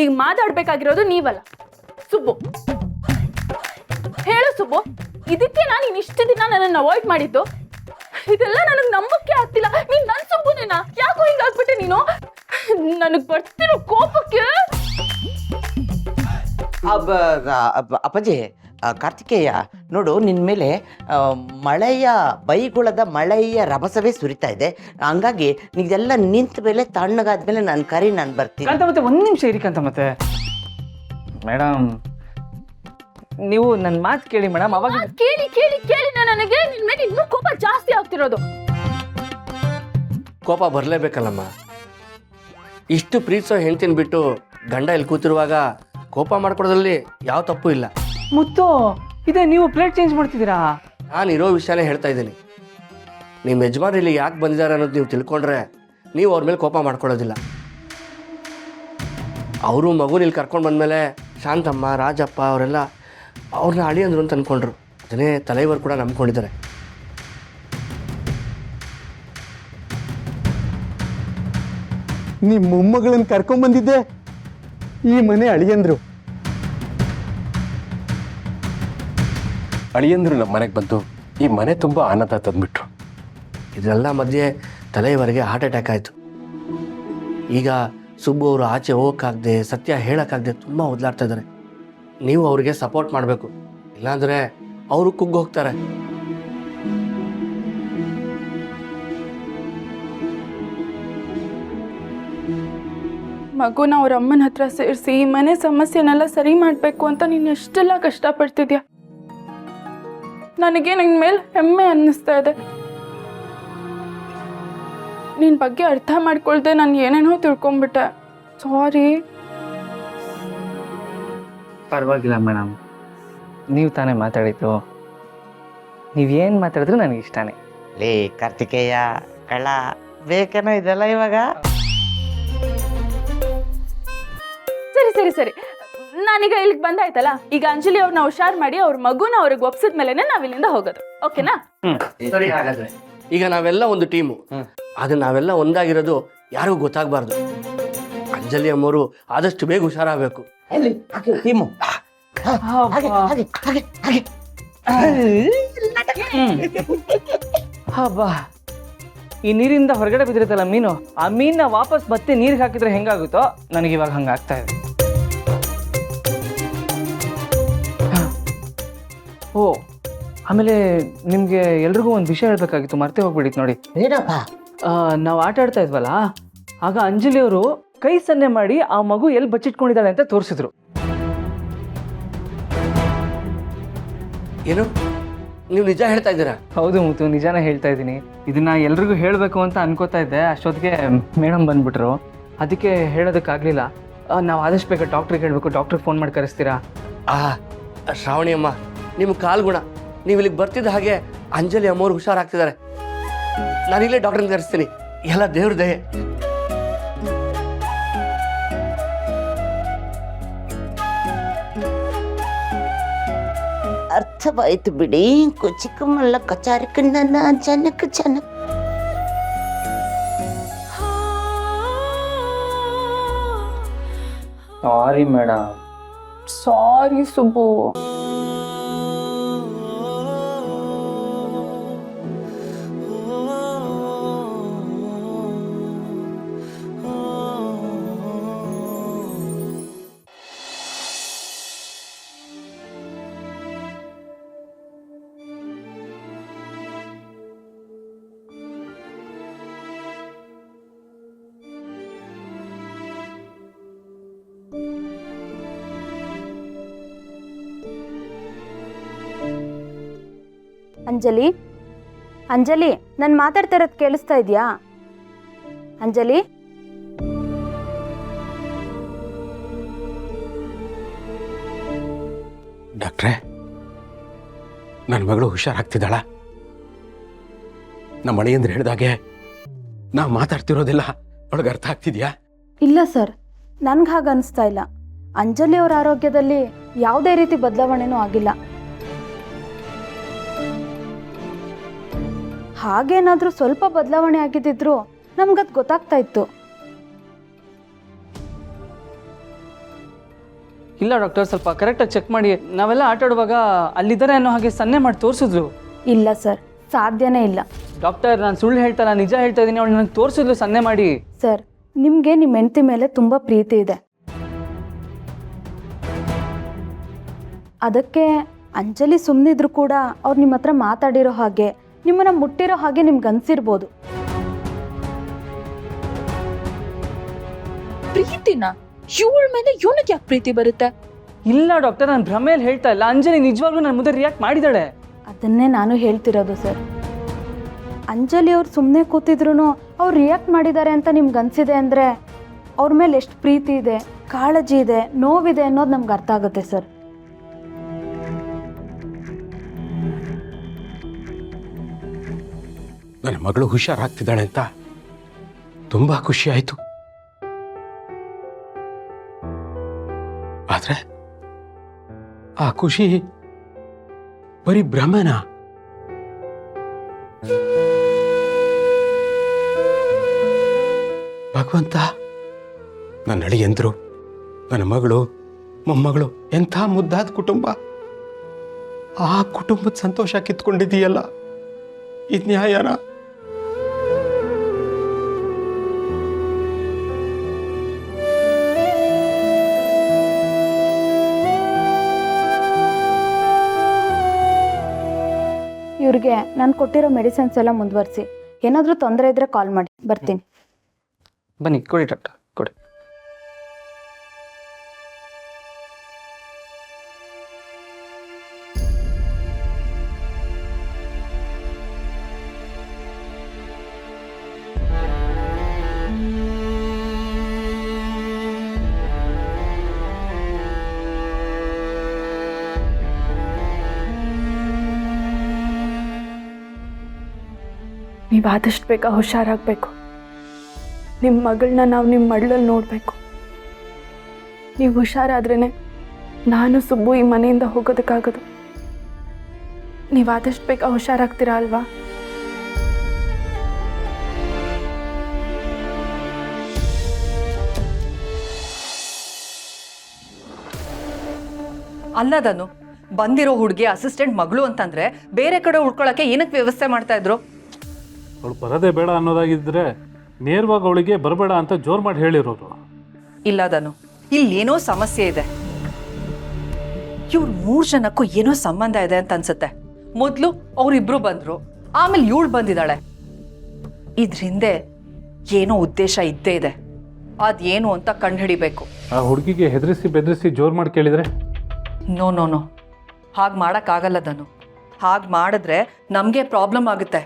ಈಗ ಮಾತಾಡ್ಬೇಕಾಗಿರೋದು ನೀವಲ್ಲ, ಸುಬ್ಬು. ಹೇಳು ಸುಬ್ಬು, ಇದಕ್ಕೆ ನಾನು ಇಷ್ಟು ದಿನ ನನ್ನನ್ನು ಅವಾಯ್ಡ್ ಮಾಡಿದ್ದು? ಇದೆಲ್ಲ ನನಗೆ ನಂಬಕ್ಕೆ ಆಗ್ತಿಲ್ಲ. ನೀನ್ ನನ್ ಸುಬ್ಬುನೇನಾ? ಯಾಕೋ ಹಿಂಗಾಗ್ಬಿಟ್ಟೆ ನೀನು? ನನಗ್ ಬರ್ತಿರೋ ಕೋಪಕ್ಕೆ. ಅಪ್ಪಾಜಿ, ಕಾರ್ತಿಕೇಯ ನೋಡು, ನಿನ್ನ ಮೇಲೆ ಮಳೆಯ ಬೈಗುಳದ ಮಳೆಯ ರಭಸವೇ ಸುರಿತಾ ಇದೆ. ಹಂಗಾಗಿ ನೀವೆಲ್ಲ ನಿಂತ ಮೇಲೆ ತಣ್ಣಗಾದ್ಮೇಲೆ ನಾನು ನಾನು ಬರ್ತೀನಿ ಅಂತ. ಮತ್ತೆ ಒಂದು ನಿಮಿಷ ಇರಿಕಂತ. ಮತ್ತೆ ಮೇಡಮ್, ನೀವು ನನ್ನ ಮಾತು ಕೇಳಿ ಮೇಡಮ್. ಅವಾಗ ಕೇಳಿ ಕೇಳಿ ಕೇಳಿ ನನಗೆ ನಿನ್ ಮೇಲೆ ಇನ್ನೂ ಕೋಪ ಜಾಸ್ತಿ ಆಗ್ತಿರೋದು. ಕೋಪ ಬರಲೇಬೇಕಲ್ಲಮ್ಮ. ಇಷ್ಟು ಪ್ರೀತಿಸೋ ಹೆಂಡ್ತಿನ ಬಿಟ್ಟು ಗಂಡ ಇಲ್ಲಿ ಕೂತಿರುವಾಗ ಕೋಪ ಮಾಡ್ಕೊಡೋದ್ರಲ್ಲಿ ಯಾವ ತಪ್ಪು ಇಲ್ಲ. ಮುತ್ತು, ಇದೇ ನೀವು ಪ್ಲೇಟ್ ಚೇಂಜ್ ಮಾಡ್ತಿದ್ದೀರಾ? ನಾನು ಇರೋ ವಿಷಯನೇ ಹೇಳ್ತಾ ಇದ್ದೀನಿ. ನಿಮ್ಮ ಯಜಮಾನ್ರು ಇಲ್ಲಿ ಯಾಕೆ ಬಂದಿದ್ದಾರೆ ಅನ್ನೋದು ನೀವು ತಿಳ್ಕೊಂಡ್ರೆ ನೀವು ಅವ್ರ ಮೇಲೆ ಕೋಪ ಮಾಡ್ಕೊಳ್ಳೋದಿಲ್ಲ. ಅವರು ಮಗುನ ಇಲ್ಲಿ ಕರ್ಕೊಂಡು ಬಂದಮೇಲೆ ಶಾಂತಮ್ಮ, ರಾಜಪ್ಪ ಅವರೆಲ್ಲ ಅವ್ರನ್ನ ಅಳಿಯಂದ್ರು ಅಂತ ಅಂದ್ಕೊಂಡ್ರು. ಅದನ್ನೇ ತಲೆಯವರು ಕೂಡ ನಂಬ್ಕೊಂಡಿದ್ದಾರೆ. ನಿಮ್ಮ ಮೊಮ್ಮಗಳನ್ನ ಕರ್ಕೊಂಡ್ಬಂದಿದ್ದೆ ಈ ಮನೆ ಅಳಿಯಂದ್ರು. ಅಳಿಯಂದ್ರು ನಮ್ಮ ಮನೆಗೆ ಬಂದು ಈ ಮನೆ ತುಂಬ ಆನಂದ ತಂದುಬಿಟ್ರು. ಇದೆಲ್ಲ ಮಧ್ಯೆ ತಲೆಯವರೆಗೆ ಹಾರ್ಟ್ ಅಟ್ಯಾಕ್ ಆಯಿತು. ಈಗ ಸುಬ್ಬು ಅವರು ಆಚೆ ಹೋಗೋಕ್ಕಾಗದೆ, ಸತ್ಯ ಹೇಳೋಕ್ಕಾಗದೆ ತುಂಬ ಒದ್ಲಾಡ್ತಾ ಇದ್ದಾರೆ. ನೀವು ಅವ್ರಿಗೆ ಸಪೋರ್ಟ್ ಮಾಡಬೇಕು, ಇಲ್ಲಾಂದರೆ ಅವರು ಕುಗ್ಗಿ ಹೋಗ್ತಾರೆ. ಮಗುನ ಅವ್ರ ಅಮ್ಮನ ಹತ್ರ ಸೇರಿಸಿ ಈ ಮನೆ ಸಮಸ್ಯೆನೆಲ್ಲ ಸರಿ ಮಾಡಬೇಕು ಅಂತ ನೀನು ಎಷ್ಟೆಲ್ಲ ಕಷ್ಟಪಡ್ತಿದ್ಯಾ. ನನಗೆ ನಿನ್ನ ಮೇಲೆ ಹೆಮ್ಮೆ ಅನ್ನಿಸ್ತಾ ಇದೆ. ನಿನ್ನ ಬಗ್ಗೆ ಅರ್ಥ ಮಾಡ್ಕೊಳ್ದೆ ನಾನು ಏನೇನೋ ತಿಳ್ಕೊಂಬಿಟ್ಟೆ. ಸಾರಿ. ಪರವಾಗಿಲ್ಲ ಮೇಡಮ್, ನೀವು ತಾನೇ ಮಾತಾಡಿದ್ದು. ನೀವೇನು ಮಾತಾಡಿದ್ರು ನನಗೆ ಇಷ್ಟನೇ. ಲೇ ಕಾರ್ತಿಕೇಯ ಕಳ್ಳ, ಬೇಕೇನೋ ಇದೆಲ್ಲ ಇವಾಗ? ಸರಿ ಸರಿ ಸರಿ, ನಾನೀಗ ಇಲ್ಲಿಗೆ ಬಂದಾಯ್ತಲ್ಲ, ಈಗ ಅಂಜಲಿ ಅವ್ರನ್ನ ಹುಷಾರ್ ಮಾಡಿ ಅವ್ರ ಮಗುನ ಅವ್ರಿಗೆ ಒಪ್ಸಿದ ಮೇಲೆ ನಾವಿಲ್ಲಿಂದ ಹೋಗೋದು. ಓಕೆನಾ? ಸರಿ, ಹಾಗಾದ್ರೆ ಈಗ ನಾವೆಲ್ಲ ಒಂದು ಟೀಮು. ಆದರೆ ನಾವೆಲ್ಲ ಒಂದಾಗಿರೋದು ಯಾರಿಗೂ ಗೊತ್ತಾಗಬಾರ್ದು. ಅಂಜಲಿ ಅಮ್ಮವರು ಆದಷ್ಟು ಬೇಗ ಹುಷಾರಾಗಬೇಕು. ಟೀಮು ಹಬ್ಬಾ, ಈ ನೀರಿಂದ ಹೊರಗಡೆ ಬಿದ್ದಿರುತ್ತಲ್ಲ ಮೀನು, ಆ ಮೀನನ್ನ ವಾಪಸ್ ಮತ್ತೆ ನೀರಿಗೆ ಹಾಕಿದ್ರೆ ಹೆಂಗಾಗುತ್ತೋ ನನಗೆ ಇವಾಗ ಹಂಗಾಗ್ತಾ ಇದೆ. ಓ, ಆಮೇಲೆ ನಿಮಗೆ ಎಲ್ರಿಗೂ ಒಂದು ವಿಷಯ ಹೇಳ್ಬೇಕಾಗಿತ್ತು, ಮರ್ತೇ ಹೋಗ್ಬಿಡಿತ್ತು ನೋಡಿ. ಏನಪ್ಪ? ನಾವು ಆಟ ಆಡ್ತಾ ಇದ್ವಲ್ಲ, ಆಗ ಅಂಜಲಿ ಅವರು ಕೈ ಸನ್ನೆ ಮಾಡಿ ಆ ಮಗು ಎಲ್ಲಿ ಬಚ್ಚಿಟ್ಕೊಂಡಿದ್ದಾಳೆ ಅಂತ ತೋರಿಸಿದ್ರು. ಏನು, ನೀವು ನಿಜ ಹೇಳ್ತಾ ಇದ್ದೀರಾ? ಹೌದು ಮುತ್ತು, ನಿಜಾನೇ ಹೇಳ್ತಾ ಇದ್ದೀನಿ. ಇದನ್ನ ಎಲ್ರಿಗೂ ಹೇಳಬೇಕು ಅಂತ ಅನ್ಕೋತಾ ಇದ್ದೆ. ಅಷ್ಟೊತ್ತಿಗೆ ಮೇಡಮ್ ಬಂದ್ಬಿಟ್ರು, ಅದಕ್ಕೆ ಹೇಳೋದಕ್ಕಾಗಲಿಲ್ಲ. ನಾವು ಆದಷ್ಟು ಬೇಗ ಡಾಕ್ಟ್ರಿಗೆ ಹೇಳಬೇಕು. ಡಾಕ್ಟ್ರಿಗೆ ಫೋನ್ ಮಾಡಿ ಕರೆಸ್ತೀರಾ? ಶ್ರಾವಣಿ ಅಮ್ಮ, ನಿಮ್ಮ ಕಾಲ್ಗುಣ. ನೀವು ಇಲ್ಲಿಗೆ ಬರ್ತಿದ್ದ ಹಾಗೆ ಅಂಜಲಿ ಅಮ್ಮವ್ರು ಹುಷಾರಾಗ್ತಿದ್ದಾರೆ. ನಾನಿಲ್ಲೇ ಡಾಕ್ಟ್ರನ್ನ ಕರೆಸ್ತೀನಿ. ಎಲ್ಲ ದೇವ್ರ ದಯೆ. ಅರ್ಥವಾಯ್ತು ಬಿಡಿ. ಚಿಕ್ಕಮ್ಮಲ್ಲ ಕಚಾರಿಕನ್ನ ಜನಕ್ಕೆ ಜನ. Sorry madam. Sorry Subbu. Anjali, Anjali, ನಾನು ಮಾತಾಡ್ತಾ ಇರೋದು ಕೇಳಿಸ್ತಾ ಇದೆಯಾ? ಅಂಜಲಿ, ಡಾಕ್ಟ್ರೇ, ನನ್ನ ಮಗಳು ಹುಷಾರಾಗ್ತಿದ್ದಾಳ? ನಮ್ಮ ಅಳಿಯಂದ್ರೆ ಹೇಳಿದಾಗೆ ನಾವು ಮಾತಾಡ್ತಿರೋದಿಲ್ಲ ಅವಳಿಗೆ ಅರ್ಥ ಆಗ್ತಿದ್ಯಾ? ಇಲ್ಲ ಸರ್, ನನ್ಗೆ ಹಾಗೆ ಅನಿಸ್ತಾ ಇಲ್ಲ. ಅಂಜಲಿ ಅವರ ಆರೋಗ್ಯದಲ್ಲಿ ಯಾವುದೇ ರೀತಿ ಬದಲಾವಣೆನೂ ಆಗಿಲ್ಲ. ಹಾಗೇನಾದರೂ ಸ್ವಲ್ಪ ಬದಲಾವಣೆ ಆಗಿದ್ದಿದ್ರು ನಮ್ಗದು ಗೊತ್ತಾಗ್ತಾ ಇತ್ತು. ಇಲ್ಲ ಡಾಕ್ಟರ್, ಸ್ವಲ್ಪ ಕರೆಕ್ಟಾಗಿ ಚೆಕ್ ಮಾಡಿ. ನಾವೆಲ್ಲ ಆಟ ಆಡುವಾಗ ಅಲ್ಲಿದ್ದಾರೆ ಅನ್ನೋ ಹಾಗೆ ಸನ್ನೆ ಮಾಡಿ ತೋರಿಸಿದ್ರು. ಇಲ್ಲ ಸರ್, ಸಾಧ್ಯನೇ ಇಲ್ಲ. ಡಾಕ್ಟರ್, ನಾನು ಸುಳ್ಳು ಹೇಳ್ತಾ ಇಲ್ಲ, ನಿಜ ಹೇಳ್ತಾ ಇದ್ದೀನಿ. ಅವಳು ನನಗೆ ತೋರಿಸಿದ್ಲು ಸನ್ನೆ ಮಾಡಿ. ಸರ್, ನಿಮಗೆ ನಿಮ್ಮ ಹೆಂಡತಿ ಮೇಲೆ ತುಂಬ ಪ್ರೀತಿ ಇದೆ. ಅದಕ್ಕೆ ಅಂಜಲಿ ಸುಮ್ಮನಿದ್ರು ಕೂಡ ಅವ್ರು ನಿಮ್ಮ ಹತ್ರ ಮಾತಾಡಿರೋ ಹಾಗೆ, ನಿಮ್ಮನ್ನು ಮುಟ್ಟಿರೋ ಹಾಗೆ ನಿಮ್ಗೆ ಅನ್ಸಿರ್ಬೋದು. ಪ್ರೀತಿನ? ಇವಳ ಮೇಲೆ ಇವನಿಗೆ ಯಾಕೆ ಪ್ರೀತಿ ಬರುತ್ತೆ? ಇಲ್ಲ ಡಾಕ್ಟರ್, ನಾನು ಭ್ರಮೆಯಲ್ಲಿ ಹೇಳ್ತಾ ಇಲ್ಲ. ಅಂಜಲಿ ನಿಜವಾಗ್ಲೂ ನನ್ನ ಮುಂದೆ ರಿಯಾಕ್ಟ್ ಮಾಡಿದಾಳೆ. ಅದನ್ನೇ ನಾನು ಹೇಳ್ತಿರೋದು ಸರ್. ಅಂಜಲಿ ಅವ್ರು ಸುಮ್ಮನೆ ಕೂತಿದ್ರು ಅವ್ರು ರಿಯಾಕ್ಟ್ ಮಾಡಿದ್ದಾರೆ ಅಂತ ನಿಮ್ಗೆ ಅನಿಸಿದೆ ಅಂದರೆ ಅವ್ರ ಮೇಲೆ ಎಷ್ಟು ಪ್ರೀತಿ ಇದೆ, ಕಾಳಜಿ ಇದೆ, ನೋವಿದೆ ಅನ್ನೋದು ನಮ್ಗೆ ಅರ್ಥ ಆಗುತ್ತೆ ಸರ್. ನನ್ನ ಮಗಳು ಹುಷಾರಾಗ್ತಿದ್ದಾಳೆ ಅಂತ ತುಂಬಾ ಖುಷಿ ಆಯ್ತು. ಆದ್ರೆ ಆ ಖುಷಿ ಬರೀ ಭ್ರಮನ. ಭಗವಂತ, ನನ್ನ ಅಳಿಯಂದ್ರು, ನನ್ನ ಮಗಳು, ಮೊಮ್ಮಗಳು, ಎಂಥ ಮುದ್ದಾದ ಕುಟುಂಬ. ಆ ಕುಟುಂಬದ ಸಂತೋಷ ಕಿತ್ಕೊಂಡಿದೀಯಲ್ಲ, ಇದು ನ್ಯಾಯನ? ಇವ್ರಿಗೆ ನಾನು ಕೊಟ್ಟಿರೋ ಮೆಡಿಸಿನ್ಸ್ ಎಲ್ಲ ಮುಂದುವರಿಸಿ. ಏನಾದರೂ ತೊಂದರೆ ಇದ್ದರೆ ಕಾಲ್ ಮಾಡಿ, ಬರ್ತೀನಿ. ಬನ್ನಿ, ಕೊಡಿ ಡಾಕ್ಟರ್, ಕೊಡಿ. ನೀವು ಆದಷ್ಟು ಬೇಗ ಹುಷಾರಾಗಬೇಕು. ನಿಮ್ಮ ಮಗಳನ್ನ ನಾವು ನಿಮ್ಮ ಮಡ್ಲಲ್ಲಿ ನೋಡಬೇಕು. ನೀವು ಹುಷಾರಾದ್ರೇ ನಾನು ಸುಬ್ಬು ಈ ಮನೆಯಿಂದ ಹೋಗೋದಕ್ಕಾಗೋದು. ನೀವು ಆದಷ್ಟು ಬೇಗ ಹುಷಾರಾಗ್ತೀರಾ ಅಲ್ವಾ? ಅಲ್ಲದನು ಬಂದಿರೋ ಹುಡುಗಿ ಅಸಿಸ್ಟೆಂಟ್ ಮಗಳು ಅಂತಂದ್ರೆ ಬೇರೆ ಕಡೆ ಉಳ್ಕೊಳ್ಳೋಕೆ ಏನಕ್ಕೆ ವ್ಯವಸ್ಥೆ ಮಾಡ್ತಾ ಇದ್ರು? ಅವಳು ಬರೋದೇ ಬೇಡ ಅನ್ನೋದಾಗಿದ್ದರೆ ನೇರವಾಗಿ ಅವಳಿಗೆ ಬರಬೇಡ ಅಂತ ಜೋರು ಮಾಡಿ ಹೇಳಿರೋರು. ಇಲ್ಲದನು ಇಲ್ಲೇನೋ ಸಮಸ್ಯೆ ಇದೆ. ಇವ್ರು 3 ಜನಕ್ಕೂ ಏನೋ ಸಂಬಂಧ ಇದೆ ಅಂತ ಅನ್ಸುತ್ತೆ. ಮೊದಲು ಅವರಿಬ್ರು ಬಂದ್ರು, ಆಮೇಲೆ ಇವಳು ಬಂದಿದ್ದಾಳೆ. ಇದ್ರ ಹಿಂದೆ ಏನೋ ಉದ್ದೇಶ ಇದ್ದೇ ಇದೆ. ಅದೇನು ಅಂತ ಕಂಡುಹಿಡಿಬೇಕು. ಆ ಹುಡುಗಿಗೆ ಹೆದರಿಸಿ ಬೆದರಿಸಿ ಜೋರು ಮಾಡಿ ಕೇಳಿದರೆ? ನೋ ನೋ ನೋ, ಹಾಗೆ ಮಾಡೋಕ್ಕಾಗಲ್ಲದನು. ಹಾಗೆ ಮಾಡಿದ್ರೆ ನಮಗೆ ಪ್ರಾಬ್ಲಮ್ ಆಗುತ್ತೆ.